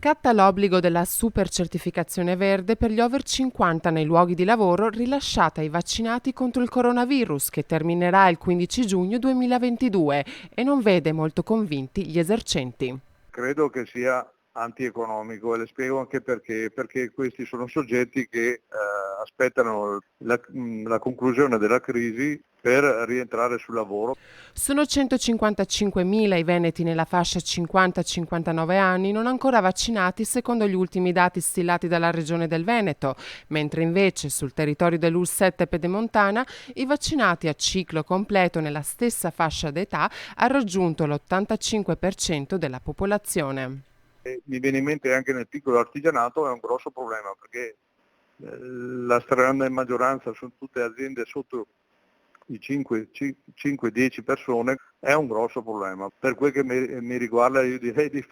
Scatta l'obbligo della supercertificazione verde per gli over 50 nei luoghi di lavoro rilasciata ai vaccinati contro il coronavirus, che terminerà il 15 giugno 2022 e non vede molto convinti gli esercenti. Credo che sia antieconomico e le spiego anche perché questi sono soggetti che aspettano la conclusione della crisi per rientrare sul lavoro. Sono 155.000 i veneti nella fascia 50-59 anni non ancora vaccinati secondo gli ultimi dati stilati dalla Regione del Veneto, mentre invece sul territorio dell'UR7 pedemontana i vaccinati a ciclo completo nella stessa fascia d'età ha raggiunto l'85% della popolazione. E mi viene in mente anche nel piccolo artigianato è un grosso problema perché la stragrande maggioranza sono tutte aziende sotto i 5-10 persone, è un grosso problema. Per quel che mi riguarda io direi di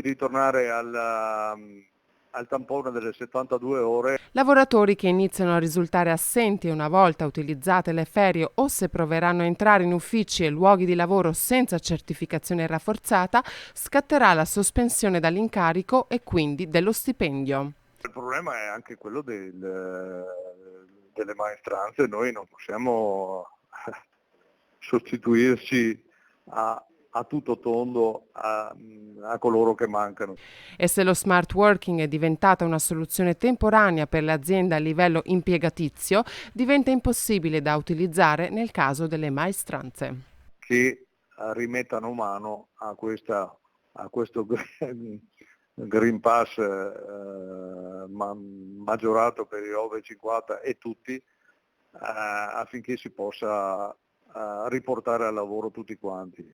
ritornare al tampone delle 72 ore. Lavoratori che iniziano a risultare assenti una volta utilizzate le ferie o se proveranno a entrare in uffici e luoghi di lavoro senza certificazione rafforzata, scatterà la sospensione dall'incarico e quindi dello stipendio. Il problema è anche quello delle maestranze, noi non possiamo sostituirci a tutto tondo a coloro che mancano. E se lo smart working è diventata una soluzione temporanea per le aziende a livello impiegatizio, diventa impossibile da utilizzare nel caso delle maestranze. Che rimettano mano a questo Green Pass maggiorato per gli over 50 e tutti affinché si possa riportare al lavoro tutti quanti.